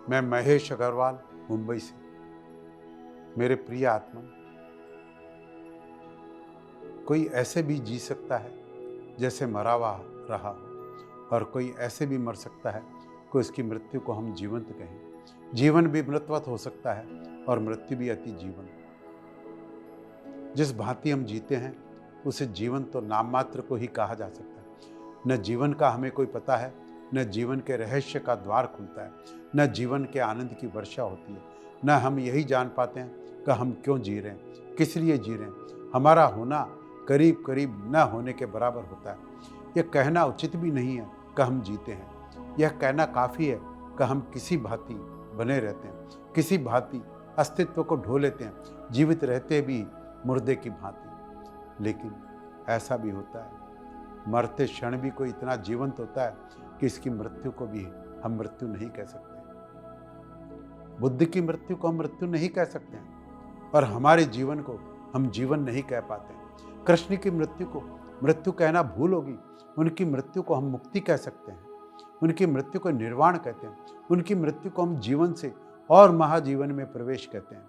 मैं महेश अग्रवाल, मुंबई से। मेरे प्रिय आत्मा, कोई ऐसे भी जी सकता है जैसे मरा हुआ रहा हो, और कोई ऐसे भी मर सकता है कि उसकी मृत्यु को हम जीवंत कहें। जीवन भी मृतवत हो सकता है और मृत्यु भी अति जीवन। जिस भांति हम जीते हैं उसे जीवन तो नाम मात्र को ही कहा जा सकता है। न जीवन का हमें कोई पता है, न जीवन के रहस्य का द्वार खुलता है, न जीवन के आनंद की वर्षा होती है, न हम यही जान पाते हैं कि हम क्यों जी रहे हैं, किस लिए जी रहे हैं। हमारा होना करीब करीब न होने के बराबर होता है। यह कहना उचित भी नहीं है कि हम जीते हैं। यह कहना काफ़ी है कि हम किसी भांति बने रहते हैं, किसी भांति अस्तित्व को ढो लेते हैं, जीवित रहते भी मुर्दे की भांति। लेकिन ऐसा भी होता है, मरते क्षण भी कोई इतना जीवंत होता है कि इसकी मृत्यु को भी हम मृत्यु नहीं कह सकते। बुद्ध की मृत्यु को हम मृत्यु नहीं कह सकते हैं, और हमारे जीवन को हम जीवन नहीं कह पाते। कृष्ण की मृत्यु को मृत्यु कहना भूल होगी। उनकी मृत्यु को हम मुक्ति कह सकते हैं, उनकी मृत्यु को निर्वाण कहते हैं, उनकी मृत्यु को हम जीवन से और महाजीवन में प्रवेश कहते हैं।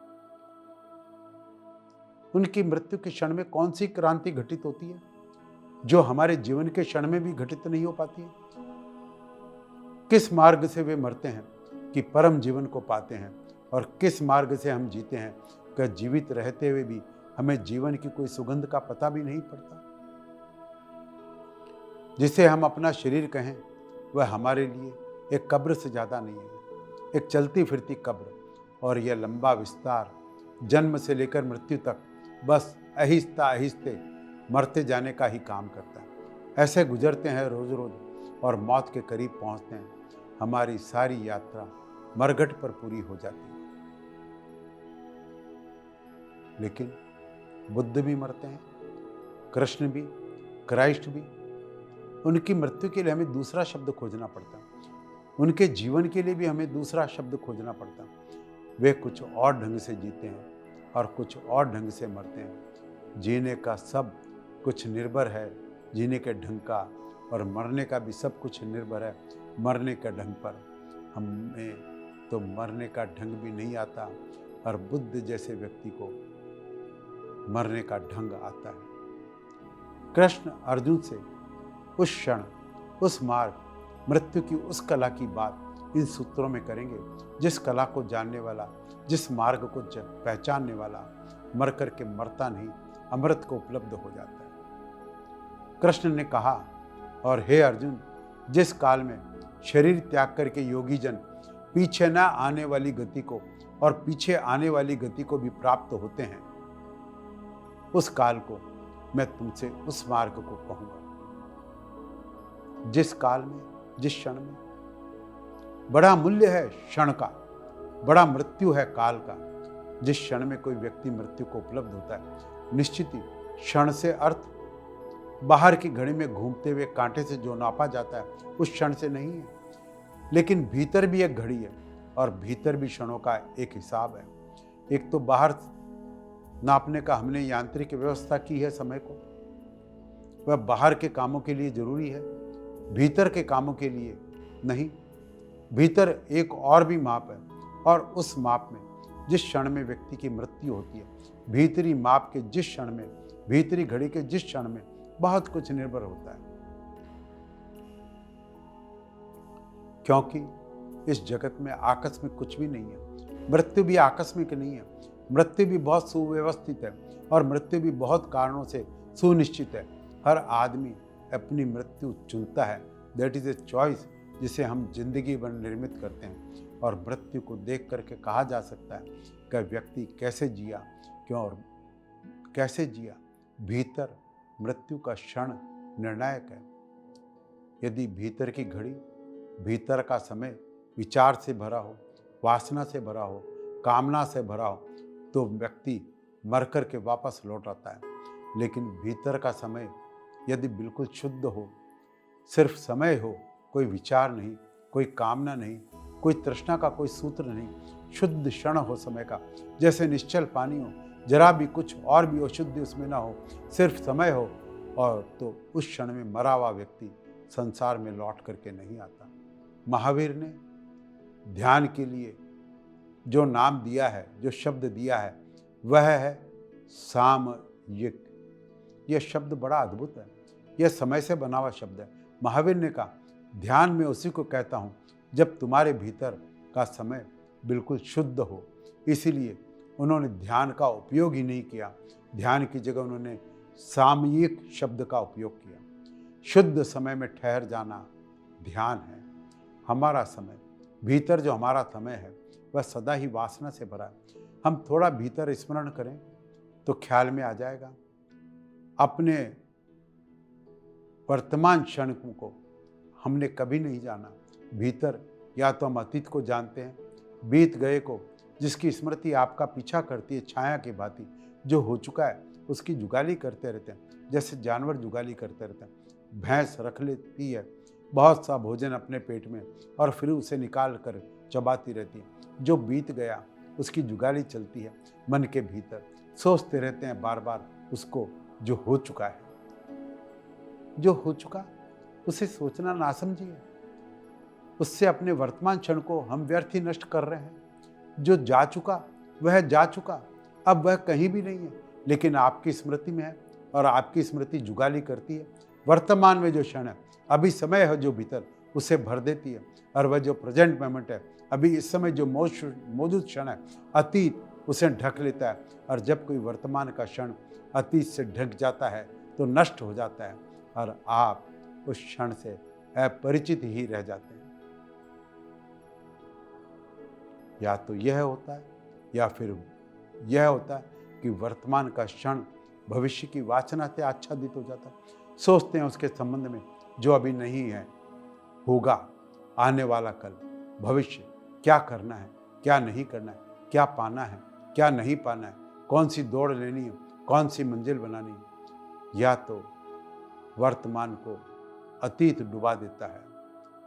उनकी मृत्यु के क्षण में कौन सी क्रांति घटित होती है जो हमारे जीवन के क्षण में भी घटित नहीं हो पाती है? किस मार्ग से वे मरते हैं कि परम जीवन को पाते हैं, और किस मार्ग से हम जीते हैं कि जीवित रहते हुए भी हमें जीवन की कोई सुगंध का पता भी नहीं पड़ता। जिसे हम अपना शरीर कहें वह हमारे लिए एक कब्र से ज़्यादा नहीं है, एक चलती फिरती कब्र। और यह लंबा विस्तार जन्म से लेकर मृत्यु तक बस आहिस्ता आहिस्ते मरते जाने का ही काम करता है। ऐसे गुजरते हैं रोज रोज और मौत के करीब पहुंचते हैं। हमारी सारी यात्रा मरघट पर पूरी हो जाती है। लेकिन बुद्ध भी मरते हैं, कृष्ण भी, क्राइस्ट भी। उनकी मृत्यु के लिए हमें दूसरा शब्द खोजना पड़ता है, उनके जीवन के लिए भी हमें दूसरा शब्द खोजना पड़ता है। वे कुछ और ढंग से जीते हैं और कुछ और ढंग से मरते हैं। जीने का सब कुछ निर्भर है जीने के ढंग का, और मरने का भी सब कुछ निर्भर है मरने के ढंग पर। हमें तो मरने का ढंग भी नहीं आता, और बुद्ध जैसे व्यक्ति को मरने का ढंग आता है। कृष्ण अर्जुन से उस क्षण, उस मार्ग, मृत्यु की उस कला की बात इन सूत्रों में करेंगे, जिस कला को जानने वाला, जिस मार्ग को पहचानने वाला मर कर के मरता नहीं, अमृत को उपलब्ध हो जाता है। कृष्ण ने कहा, और हे अर्जुन, जिस काल में शरीर त्याग करके योगी जन पीछे न आने वाली गति को और पीछे आने वाली गति को भी प्राप्त होते हैं, उस काल को मैं तुमसे उस मार्ग को कहूंगा। जिस काल में, जिस क्षण में बड़ा मूल्य है क्षण का, बड़ा मृत्यु है काल का। जिस क्षण में कोई व्यक्ति मृत्यु को उपलब्ध होता है, निश्चित ही क्षण से अर्थ बाहर की घड़ी में घूमते हुए कांटे से जो नापा जाता है उस क्षण से नहीं है, लेकिन भीतर भी एक घड़ी है और भीतर भी क्षणों का एक हिसाब है। एक तो बाहर नापने का हमने यांत्रिक व्यवस्था की है समय को, वह बाहर के कामों के लिए जरूरी है, भीतर के कामों के लिए नहीं। भीतर एक और भी माप है, और उस माप में जिस क्षण में व्यक्ति की मृत्यु होती है, भीतरी माप के जिस क्षण में, भीतरी घड़ी के जिस क्षण में बहुत कुछ निर्भर होता है। क्योंकि इस जगत में आकस्मिक कुछ भी नहीं है, मृत्यु भी आकस्मिक नहीं है। मृत्यु भी बहुत सुव्यवस्थित है, और मृत्यु भी बहुत कारणों से सुनिश्चित है। हर आदमी अपनी मृत्यु चुनता है, दैट इज ए चॉइस, जिसे हम जिंदगी भर निर्मित करते हैं। और मृत्यु को देख करके कहा जा सकता है कि व्यक्ति कैसे जिया, क्यों और कैसे जिया। भीतर मृत्यु का क्षण निर्णायक है। यदि भीतर की घड़ी, भीतर का समय विचार से भरा हो, वासना से भरा हो, कामना से भरा हो, तो व्यक्ति मर कर के वापस लौट आता है। लेकिन भीतर का समय यदि बिल्कुल शुद्ध हो, सिर्फ समय हो, कोई विचार नहीं, कोई कामना नहीं, कोई तृष्णा का कोई सूत्र नहीं, शुद्ध क्षण हो समय का, जैसे निश्चल पानी हो, जरा भी कुछ और भी अशुद्धि उसमें ना हो, सिर्फ समय हो, और तो उस क्षण में मरा हुआ व्यक्ति संसार में लौट करके नहीं आता। महावीर ने ध्यान के लिए जो नाम दिया है, जो शब्द दिया है, वह है सामयिक। यह शब्द बड़ा अद्भुत है। यह समय से बना हुआ शब्द है। महावीर ने कहा, ध्यान में उसी को कहता हूँ जब तुम्हारे भीतर का समय बिल्कुल शुद्ध हो। इसीलिए उन्होंने ध्यान का उपयोग ही नहीं किया। ध्यान की जगह उन्होंने सामयिक शब्द का उपयोग किया। शुद्ध समय में ठहर जाना ध्यान है। हमारा समय, भीतर जो हमारा समय है, वह सदा ही वासना से भरा है। हम थोड़ा भीतर स्मरण करें तो ख्याल में आ जाएगा। अपने वर्तमान क्षण को हमने कभी नहीं जाना। भीतर या तो हम अतीत को जानते हैं, बीत गए को, जिसकी स्मृति आपका पीछा करती है छाया की भांति। जो हो चुका है उसकी जुगाली करते रहते हैं, जैसे जानवर जुगाली करते रहते हैं। भैंस रख लेती है बहुत सा भोजन अपने पेट में और फिर उसे निकाल कर चबाती रहती है। जो बीत गया उसकी जुगाली चलती है मन के भीतर। सोचते रहते हैं बार बार उसको, जो हो चुका है। जो हो चुका उसे सोचना ना समझिए। उससे अपने वर्तमान क्षण को हम व्यर्थ ही नष्ट कर रहे हैं। जो जा चुका वह जा चुका, अब वह कहीं भी नहीं है, लेकिन आपकी स्मृति में है और आपकी स्मृति जुगाली करती है। वर्तमान में जो क्षण है, अभी समय है जो भीतर, उसे भर देती है। और वह जो प्रेजेंट मोमेंट है, अभी इस समय जो मौजूद क्षण है, अतीत उसे ढक लेता है। और जब कोई वर्तमान का क्षण अतीत से ढक जाता है तो नष्ट हो जाता है और आप उस क्षण से अपरिचित ही रह जाते हैं। या तो यह होता है या फिर यह होता है कि वर्तमान का क्षण भविष्य की वासना से आच्छादित हो जाता है। सोचते हैं उसके संबंध में जो अभी नहीं है, होगा, आने वाला कल, भविष्य, क्या करना है, क्या नहीं करना है, क्या पाना है, क्या नहीं पाना है, कौन सी दौड़ लेनी है, कौन सी मंजिल बनानी है। या तो वर्तमान को अतीत डुबा देता है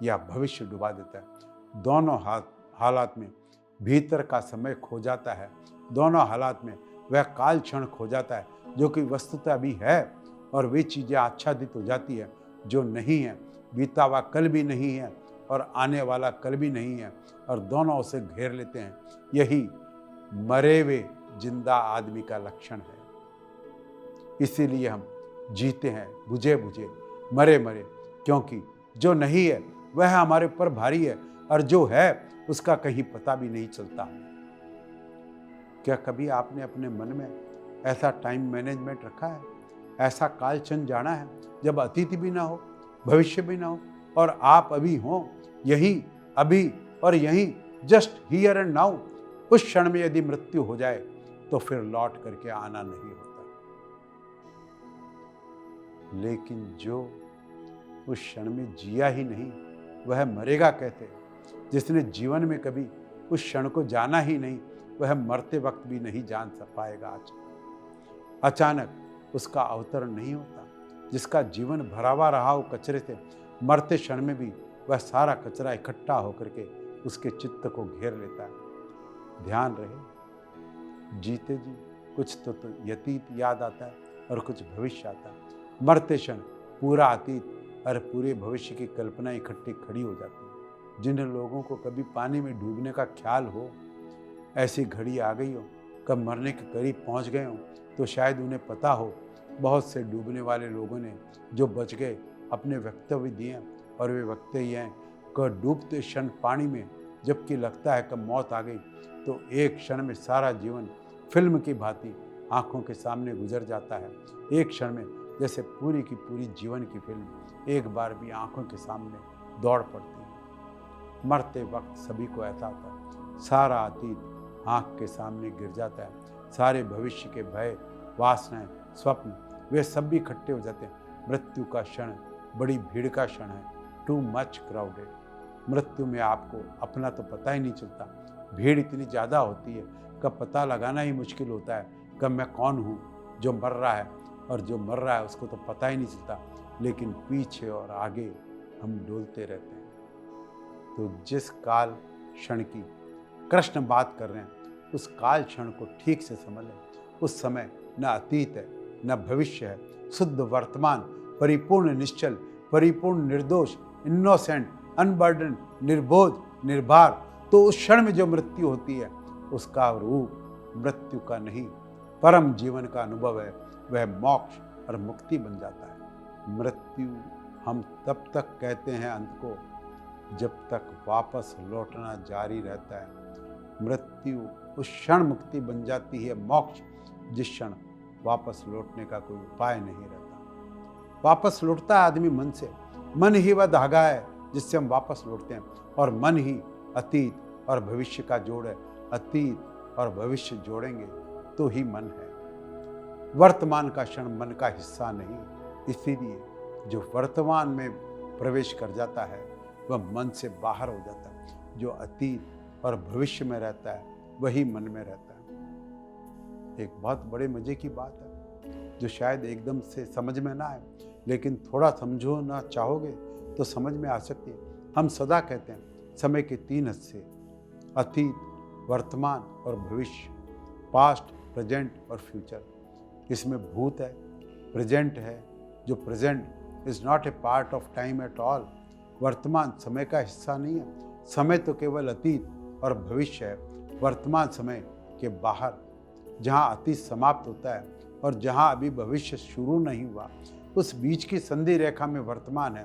या भविष्य डुबा देता है। दोनों हालात में भीतर का समय खो जाता है। दोनों हालात में वह काल क्षण खो जाता है जो कि वस्तुतः अभी है, और वे चीज़ें आच्छादित हो जाती है जो नहीं है। बीता हुआ कल भी नहीं है और आने वाला कल भी नहीं है, और दोनों उसे घेर लेते हैं। यही मरे हुए जिंदा आदमी का लक्षण है। इसीलिए हम जीते हैं बुझे बुझे, मरे मरे, क्योंकि जो नहीं है वह हमारे ऊपर भारी है और जो है उसका कहीं पता भी नहीं चलता। क्या कभी आपने अपने मन में ऐसा टाइम मैनेजमेंट रखा है, ऐसा काल क्षण जाना है जब अतीत भी ना हो, भविष्य भी ना हो, और आप अभी हो, यही अभी और यही, जस्ट हियर एंड नाउ। उस क्षण में यदि मृत्यु हो जाए तो फिर लौट करके आना नहीं होता। लेकिन जो उस क्षण में जिया ही नहीं, वह मरेगा कैसे? जिसने जीवन में कभी उस क्षण को जाना ही नहीं, वह मरते वक्त भी नहीं जान पाएगा। अचानक उसका अवतरण नहीं होता। जिसका जीवन भरा हुआ रहा हो कचरे से, मरते क्षण में भी वह सारा कचरा इकट्ठा होकर के उसके चित्त को घेर लेता है। ध्यान रहे, जीते जी कुछ तो अतीत याद आता है और कुछ भविष्य आता है। मरते क्षण पूरा अतीत और पूरे भविष्य की कल्पना इकट्ठी खड़ी हो जाती है। जिन लोगों को कभी पानी में डूबने का ख्याल हो, ऐसी घड़ी आ गई हो, कब मरने के करीब पहुंच गए हो, तो शायद उन्हें पता हो। बहुत से डूबने वाले लोगों ने जो बच गए अपने वक्तव्य दिए, और वे वक्तव्य ये हैं कि डूबते क्षण पानी में जबकि लगता है कब मौत आ गई, तो एक क्षण में सारा जीवन फिल्म की भांति आंखों के सामने गुजर जाता है। एक क्षण में जैसे पूरी की पूरी जीवन की फिल्म एक बार भी आंखों के सामने दौड़ पड़ती है। मरते वक्त सभी को ऐसा होता है, सारा अतीत आंख के सामने गिर जाता है। सारे भविष्य के भय, वासनाएं, स्वप्न, वे सब भी इकट्ठे हो जाते हैं। मृत्यु का क्षण बड़ी भीड़ का क्षण है, टू मच क्राउडेड। मृत्यु में आपको अपना तो पता ही नहीं चलता। भीड़ इतनी ज़्यादा होती है, कब पता लगाना ही मुश्किल होता है कब मैं कौन हूँ। जो मर रहा है और जो मर रहा है उसको तो पता ही नहीं चलता, लेकिन पीछे और आगे हम डोलते रहते हैं। तो जिस काल क्षण की कृष्ण बात कर रहे हैं, उस काल क्षण को ठीक से समझ लें। उस समय न अतीत है न भविष्य है, शुद्ध वर्तमान, परिपूर्ण निश्चल, परिपूर्ण निर्दोष, इनोसेंट, अनबर्डन, निर्बोध, निर्भर, तो उस क्षण में जो मृत्यु होती है उसका रूप मृत्यु का नहीं, परम जीवन का अनुभव है, वह मोक्ष और मुक्ति बन जाता है। मृत्यु हम तब तक कहते हैं अंत को जब तक वापस लौटना जारी रहता है। मृत्यु उस क्षण मुक्ति बन जाती है, मोक्ष जिस क्षण वापस लौटने का कोई उपाय नहीं रहता। वापस लौटता है आदमी मन से, मन ही वह धागा है जिससे हम वापस लौटते हैं, और मन ही अतीत और भविष्य का जोड़ है। अतीत और भविष्य जोड़ेंगे तो ही मन है। वर्तमान का क्षण मन का हिस्सा नहीं, इसीलिए जो वर्तमान में प्रवेश कर जाता है वह मन से बाहर हो जाता है। जो अतीत और भविष्य में रहता है वही मन में रहता है। एक बहुत बड़े मजे की बात है जो शायद एकदम से समझ में ना आए, लेकिन थोड़ा समझो ना चाहोगे तो समझ में आ सकती है। हम सदा कहते हैं समय के 3 हिस्से, अतीत, वर्तमान और भविष्य, पास्ट, प्रेजेंट और फ्यूचर। इसमें भूत है, प्रेजेंट है, जो present is not a part of time at all. वर्तमान समय का हिस्सा नहीं है, समय तो केवल अतीत और भविष्य है। वर्तमान समय के बाहर जहाँ अतीत समाप्त होता है और जहाँ अभी भविष्य शुरू नहीं हुआ, उस बीच की संधि रेखा में वर्तमान है।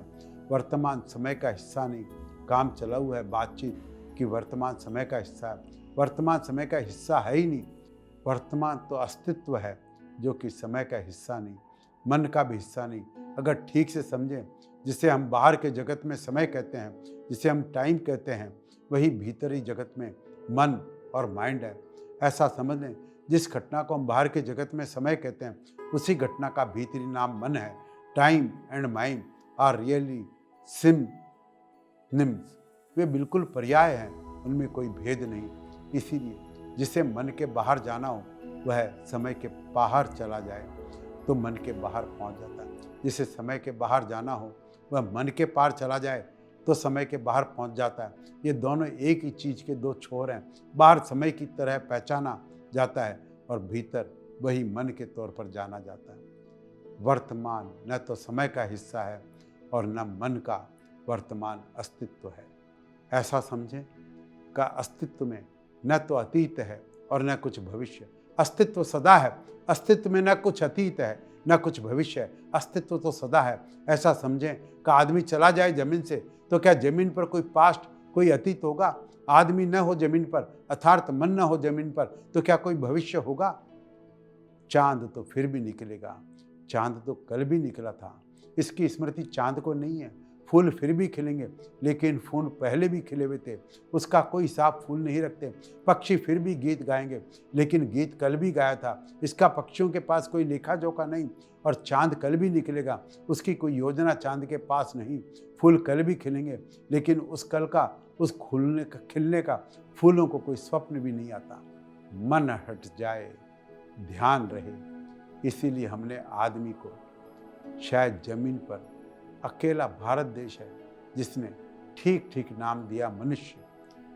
वर्तमान समय का हिस्सा नहीं, काम चला हुआ है बातचीत कि वर्तमान समय का हिस्सा है। वर्तमान समय का हिस्सा है ही नहीं। वर्तमान तो अस्तित्व है जो कि समय का हिस्सा नहीं, मन का भी हिस्सा नहीं। अगर ठीक से समझें, जिसे हम बाहर के जगत में समय कहते हैं, जिसे हम टाइम कहते हैं, वही भीतरी जगत में मन और माइंड है। ऐसा समझ लें, जिस घटना को हम बाहर के जगत में समय कहते हैं, उसी घटना का भीतरी नाम मन है। Time and mind are really synonyms, वे बिल्कुल पर्याय हैं, उनमें कोई भेद नहीं। इसीलिए जिसे मन के बाहर जाना हो वह समय के बाहर चला जाए तो मन के बाहर पहुंच जाता है। जिसे समय के बाहर जाना हो वह मन के पार चला जाए तो समय के बाहर पहुंच जाता है। ये दोनों एक ही चीज़ के दो छोर हैं। बाहर समय की तरह पहचाना जाता है और भीतर वही मन के तौर पर जाना जाता है। वर्तमान न तो समय का हिस्सा है और न मन का वर्तमान अस्तित्व है। ऐसा समझें का अस्तित्व में न तो अतीत है और न कुछ भविष्य। अस्तित्व सदा है, अस्तित्व में न कुछ अतीत है न कुछ भविष्य है, अस्तित्व तो सदा है। ऐसा समझें कि आदमी चला जाए जमीन से तो क्या जमीन पर कोई पास्ट, कोई अतीत होगा? आदमी न हो जमीन पर, अर्थात मन न हो जमीन पर, तो क्या कोई भविष्य होगा? चांद तो फिर भी निकलेगा, चांद तो कल भी निकला था, इसकी स्मृति चांद को नहीं है। फूल फिर भी खिलेंगे, लेकिन फूल पहले भी खिले हुए थे, उसका कोई हिसाब फूल नहीं रखते। पक्षी फिर भी गीत गाएंगे, लेकिन गीत कल भी गाया था, इसका पक्षियों के पास कोई लेखा जोखा नहीं। और चांद कल भी निकलेगा, उसकी कोई योजना चांद के पास नहीं। फूल कल भी खिलेंगे, लेकिन उस कल का, उस खिलने का फूलों को कोई स्वप्न भी नहीं आता। मन हट जाए, ध्यान रहे। इसीलिए हमने आदमी को शायद जमीन पर अकेला भारत देश है जिसने ठीक ठीक नाम दिया मनुष्य।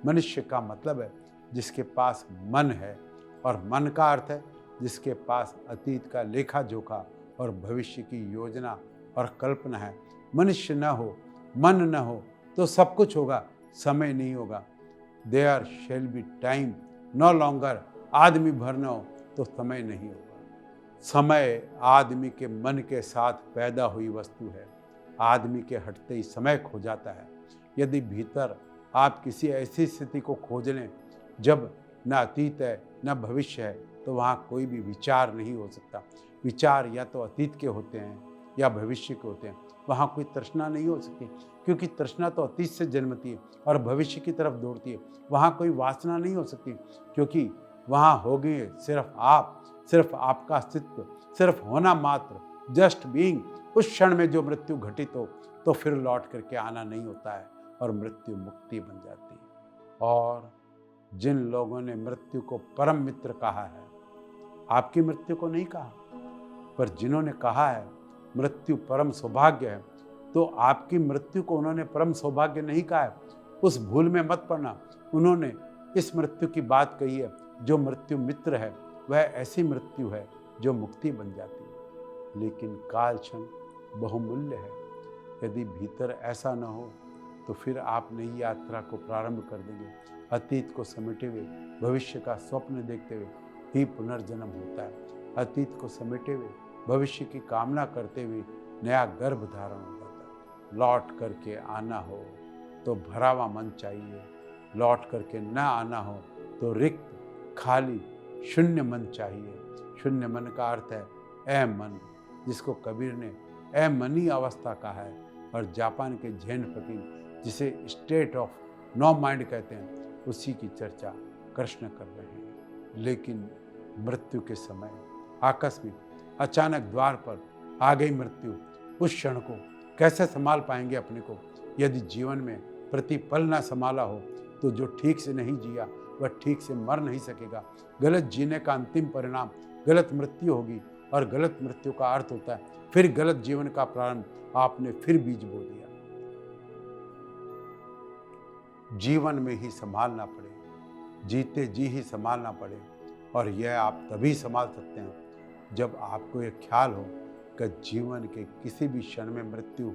मनुष्य का मतलब है जिसके पास मन है, और मन का अर्थ है जिसके पास अतीत का लेखा जोखा और भविष्य की योजना और कल्पना है। मनुष्य न हो, मन न हो तो सब कुछ होगा, समय नहीं होगा। There shall be time no longer, आदमी भर न हो तो समय नहीं होगा। समय आदमी के मन के साथ पैदा हुई वस्तु है, आदमी के हटते ही समय खो जाता है। यदि भीतर आप किसी ऐसी स्थिति को खोज लें जब न अतीत है न भविष्य है, तो वहाँ कोई भी विचार नहीं हो सकता। विचार या तो अतीत के होते हैं या भविष्य के होते हैं, वहाँ कोई तृष्णा नहीं हो सकती, क्योंकि तृष्णा तो अतीत से जन्मती है और भविष्य की तरफ दौड़ती है। वहाँ कोई वासना नहीं हो सकती, क्योंकि वहाँ होगी सिर्फ आप, सिर्फ आपका अस्तित्व, सिर्फ होना मात्र, जस्ट बीइंग। उस क्षण में जो मृत्यु घटित हो तो फिर लौट करके आना नहीं होता है और मृत्यु मुक्ति बन जाती है। और जिन लोगों ने मृत्यु को परम मित्र कहा है, आपकी मृत्यु को नहीं कहा, पर जिन्होंने कहा है मृत्यु परम सौभाग्य है, तो आपकी मृत्यु को उन्होंने परम सौभाग्य नहीं कहा है। उस भूल में मत पड़ना। उन्होंने इस मृत्यु की बात कही है, जो मृत्यु मित्र है वह ऐसी मृत्यु है जो मुक्ति बन जाती है। लेकिन काल क्षण बहुमूल्य है। यदि भीतर ऐसा न हो तो फिर आप नई यात्रा को प्रारंभ कर देंगे। अतीत को समेटे हुए भविष्य का स्वप्न देखते हुए ही पुनर्जन्म होता है। अतीत को समेटे हुए भविष्य की कामना करते हुए नया गर्भ धारण हो जाता है। लौट करके आना हो तो भरा हुआ मन चाहिए, लौट करके न आना हो तो रिक्त खाली शून्य मन चाहिए। शून्य मन का अर्थ है अमन, जिसको कबीर ने अमनी अवस्था कहा है। और जापान के जैन फकीर जिसे स्टेट ऑफ नो माइंड कहते हैं, उसी की चर्चा कृष्ण कर रहे हैं। लेकिन मृत्यु के समय आकस्मिक अचानक द्वार पर आ गई मृत्यु, उस क्षण को कैसे संभाल पाएंगे अपने को? यदि जीवन में प्रतिपल ना संभाला हो तो जो ठीक से नहीं जिया वह ठीक से मर नहीं सकेगा। गलत जीने का अंतिम परिणाम गलत मृत्यु होगी, और गलत मृत्यु का अर्थ होता है फिर गलत जीवन का प्रारंभ। आपने फिर बीज बो दिया। जीवन में ही संभालना पड़े, जीते जी ही संभालना पड़े। और यह आप तभी संभाल सकते हैं जब आपको यह ख्याल हो कि जीवन के किसी भी क्षण में मृत्यु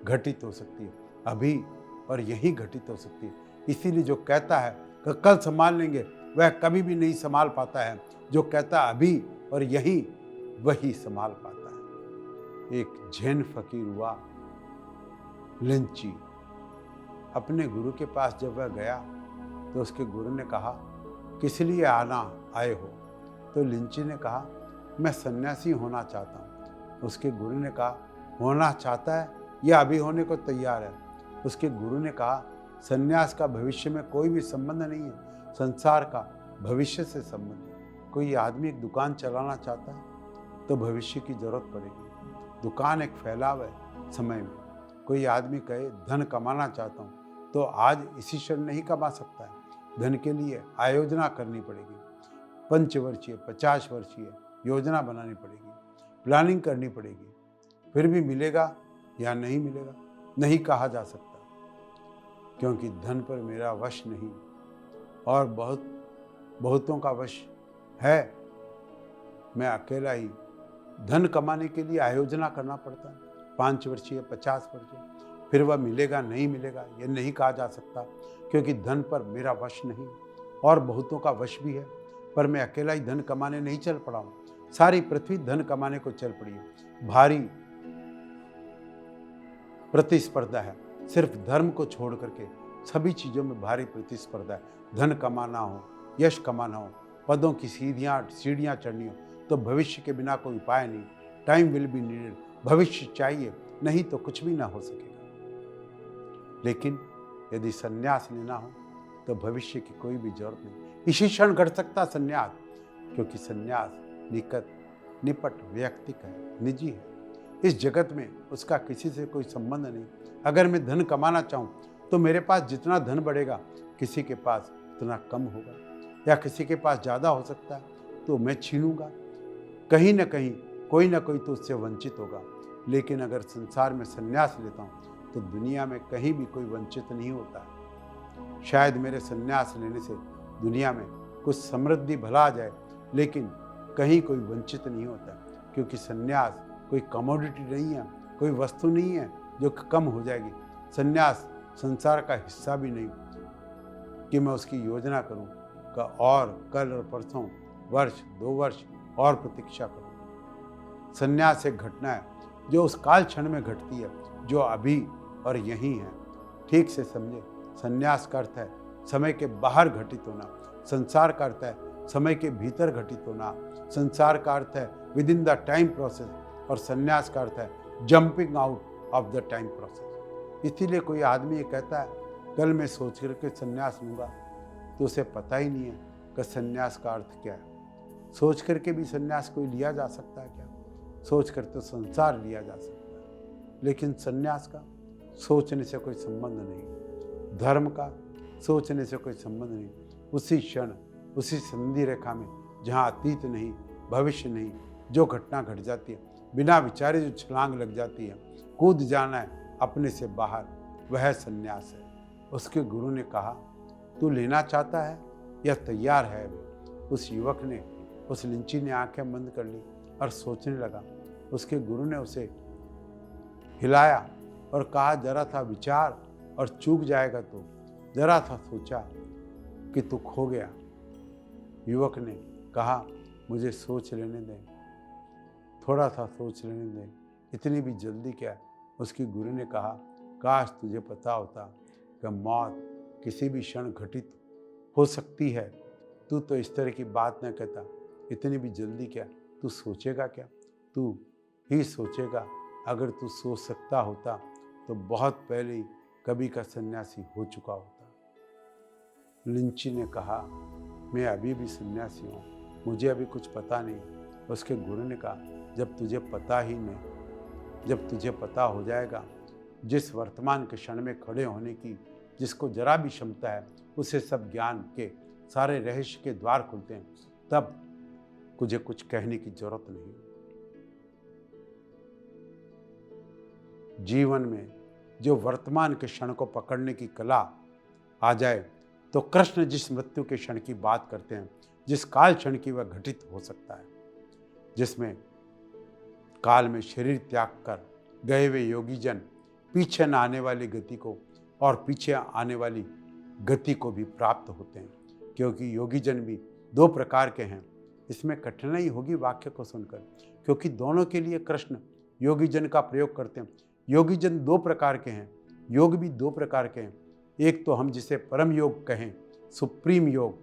घटित हो सकती है, अभी और यही घटित हो सकती है। इसीलिए जो कहता है कि कल संभाल लेंगे, वह कभी भी नहीं संभाल पाता है। जो कहता है अभी और यही, वही संभाल पाता है। एक जैन फकीर हुआ लिंची। अपने गुरु के पास जब वह गया तो उसके गुरु ने कहा, किस लिए आए हो? तो लिंची ने कहा, मैं सन्यासी होना चाहता हूँ। उसके गुरु ने कहा, होना चाहता है या अभी होने को तैयार है? उसके गुरु ने कहा, सन्यास का भविष्य में कोई भी संबंध नहीं है, संसार का भविष्य से संबंध है। कोई आदमी एक दुकान चलाना चाहता है तो भविष्य की जरूरत पड़ेगी। दुकान एक फैलाव है समय में। कोई आदमी कहे धन कमाना चाहता हूँ तो आज इसी क्षण नहीं कमा सकता है। धन के लिए आयोजना करनी पड़ेगी, 5 वर्षीय 50 वर्षीय योजना बनानी पड़ेगी, प्लानिंग करनी पड़ेगी। फिर भी मिलेगा या नहीं मिलेगा नहीं कहा जा सकता, क्योंकि धन पर मेरा वश नहीं और बहुतों का वश है। मैं अकेला ही धन कमाने के लिए आयोजना करना पड़ता है, 5 वर्षीय 50 वर्षीय। फिर वह मिलेगा नहीं मिलेगा ये नहीं कहा जा सकता, क्योंकि धन पर मेरा वश नहीं और बहुतों का वश भी है। पर मैं अकेला ही धन कमाने नहीं चल पड़ा हूँ, सारी पृथ्वी धन कमाने को चल पड़ी है। भारी प्रतिस्पर्धा है, सिर्फ धर्म को छोड़ करके सभी चीज़ों में भारी प्रतिस्पर्धा है। धन कमाना हो, यश कमाना हो, पदों की सीढ़ियाँ चढ़नी हो तो भविष्य के बिना कोई उपाय नहीं। टाइम विल बी नीडेड, भविष्य चाहिए, नहीं तो कुछ भी ना हो सकेगा। लेकिन यदि संन्यास लेना हो तो भविष्य की कोई भी जरूरत नहीं, इसी क्षण घट सकता संन्यास, क्योंकि संन्यास निपट व्यक्तिक है, निजी है। इस जगत में उसका किसी से कोई संबंध नहीं। अगर मैं धन कमाना चाहूँ तो मेरे पास जितना धन बढ़ेगा किसी के पास उतना कम होगा, या किसी के पास ज़्यादा हो सकता है तो मैं छीनूंगा। कहीं ना कहीं कोई ना कोई तो उससे वंचित होगा। लेकिन अगर संसार में संन्यास लेता हूँ तो दुनिया में कहीं भी कोई वंचित नहीं होता है। शायद मेरे संन्यास लेने से दुनिया में कुछ समृद्धि भला आ जाए, लेकिन कहीं कोई वंचित नहीं होता, क्योंकि संन्यास कोई कमोडिटी नहीं है, कोई वस्तु नहीं है जो कम हो जाएगी। संन्यास संसार का हिस्सा भी नहीं कि मैं उसकी योजना करूं का और कल और परसों, वर्ष 2 वर्ष और प्रतीक्षा करूं। संन्यास एक घटना है जो उस काल क्षण में घटती है, जो अभी और यहीं है। ठीक से समझे, संन्यास का अर्थ है समय के बाहर घटित होना, संसार का अर्थ है समय के भीतर घटित होना। संसार का अर्थ है with in the time process, और संन्यास का अर्थ है jumping out of the time process. इसीलिए कोई आदमी ये कहता है कल मैं सोच करके संन्यास लूँगा, तो उसे पता ही नहीं है कि संन्यास का अर्थ क्या है। सोच करके भी संन्यास कोई लिया जा सकता है क्या? सोच कर तो संसार लिया जा सकता है, लेकिन संन्यास का सोचने से कोई संबंध नहीं, धर्म का सोचने से कोई संबंध नहीं। उसी क्षण, उसी संधि रेखा में जहाँ अतीत नहीं, भविष्य नहीं, जो घटना घट जाती है बिना विचारे, जो छलांग लग जाती है, कूद जाना है अपने से बाहर, वह संन्यास है। उसके गुरु ने कहा, तू लेना चाहता है या तैयार है अभी? उस युवक ने, उस लिंची ने आंखें बंद कर ली और सोचने लगा। उसके गुरु ने उसे हिलाया और कहा, जरा था विचार और चूक जाएगा तो। जरा था सोचा कि तू खो गया। युवक ने कहा, मुझे सोच लेने दें, थोड़ा सा सोच लेने दें, इतनी भी जल्दी क्या। उसकी गुरु ने कहा, काश तुझे पता होता कि मौत किसी भी क्षण घटित हो सकती है, तू तो इस तरह की बात न कहता। इतनी भी जल्दी क्या, तू सोचेगा क्या, तू ही सोचेगा। अगर तू सोच सकता होता तो बहुत पहले ही कभी का सन्यासी हो चुका होता। लिंची ने कहा, मैं अभी भी सन्यासी हूँ, मुझे अभी कुछ पता नहीं। उसके गुरु ने कहा, जब तुझे पता ही नहीं, जब तुझे पता हो जाएगा, जिस वर्तमान के क्षण में खड़े होने की जिसको जरा भी क्षमता है, उसे सब ज्ञान के सारे रहस्य के द्वार खुलते हैं, तब तुझे कुछ कहने की जरूरत नहीं। जीवन में जो वर्तमान के क्षण को पकड़ने की कला आ जाए, तो कृष्ण जिस मृत्यु के क्षण की बात करते हैं, जिस काल क्षण की वह घटित हो सकता है, जिसमें काल में शरीर त्याग कर गए हुए योगी जन पीछे न आने वाली गति को और पीछे आने वाली गति को भी प्राप्त होते हैं। क्योंकि योगी जन भी दो प्रकार के हैं। इसमें कठिनाई होगी वाक्य को सुनकर, क्योंकि दोनों के लिए कृष्ण योगी जन का प्रयोग करते हैं। योगी जन दो प्रकार के हैं, योग भी दो प्रकार के हैं। एक तो हम जिसे परम योग कहें, सुप्रीम योग,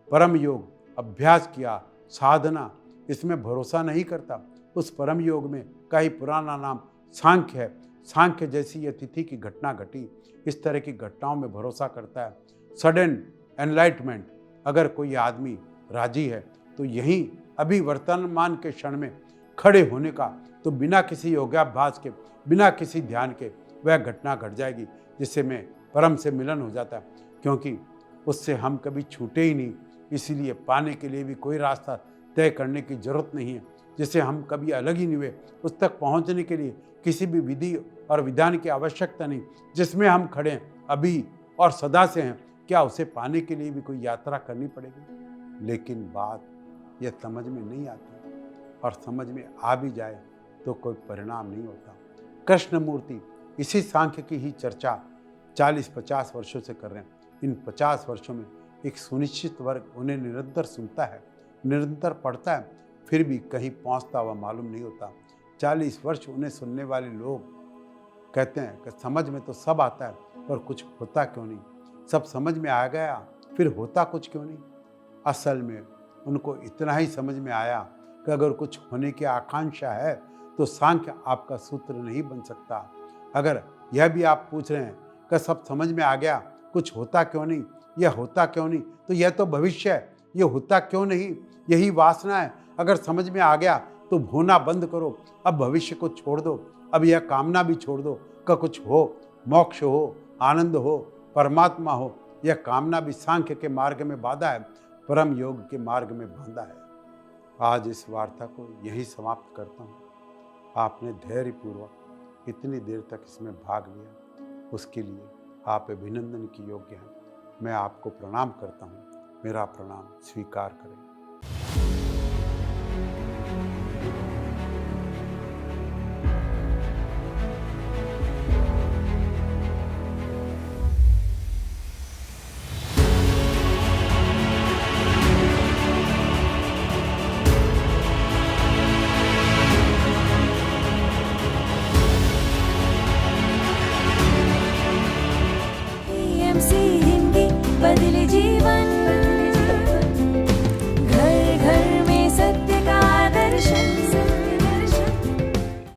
परम योग, अभ्यास किया, साधना, इसमें भरोसा नहीं करता। उस परम योग में का ही पुराना नाम सांख्य है। सांख्य जैसी यह तिथि की घटना घटी, इस तरह की घटनाओं में भरोसा करता है। सडन एनलाइटमेंट, अगर कोई आदमी राजी है तो यहीं अभी वर्तमान के क्षण में खड़े होने का, तो बिना किसी योगाभ्यास के, बिना किसी ध्यान के वह घटना घट जाएगी, जिससे में परम से मिलन हो जाता है। क्योंकि उससे हम कभी छूटे ही नहीं, इसीलिए पाने के लिए भी कोई रास्ता तय करने की जरूरत नहीं है, जिससे हम कभी अलग ही नहीं हुए। उस तक पहुंचने के लिए किसी भी विधि और विधान की आवश्यकता नहीं। जिसमें हम खड़े हैं अभी और सदा से हैं, क्या उसे पाने के लिए भी कोई यात्रा करनी पड़ेगी? लेकिन बात यह समझ में नहीं आती, और समझ में आ भी जाए तो कोई परिणाम नहीं होता। कृष्णमूर्ति इसी सांख्य की ही चर्चा 40-50 वर्षों से कर रहे हैं। इन 50 वर्षों में एक सुनिश्चित वर्ग उन्हें निरंतर सुनता है, निरंतर पढ़ता है, फिर भी कहीं पहुंचता हुआ मालूम नहीं होता। 40 वर्ष उन्हें सुनने वाले लोग कहते हैं कि समझ में तो सब आता है, पर कुछ होता क्यों नहीं? सब समझ में आ गया, फिर होता कुछ क्यों नहीं? असल में उनको इतना ही समझ में आया कि अगर कुछ होने की आकांक्षा है तो सांख्य आपका सूत्र नहीं बन सकता। अगर यह भी आप पूछ रहे हैं कि सब समझ में आ गया, कुछ होता क्यों नहीं, यह होता क्यों नहीं, तो यह तो भविष्य है, यह होता क्यों नहीं, यही वासना है। अगर समझ में आ गया तो होना बंद करो, अब भविष्य को छोड़ दो, अब यह कामना भी छोड़ दो कि कुछ हो, मोक्ष हो, आनंद हो, परमात्मा हो। यह कामना भी सांख्य के मार्ग में बाधा है, परम योग के मार्ग में बांधा है। आज इस वार्ता को यही समाप्त करता हूँ। आपने धैर्यपूर्वक इतनी देर तक इसमें भाग लिया, उसके लिए आप अभिनंदन की योग्य हैं। मैं आपको प्रणाम करता हूँ, मेरा प्रणाम स्वीकार करें। हिंदी बदले जी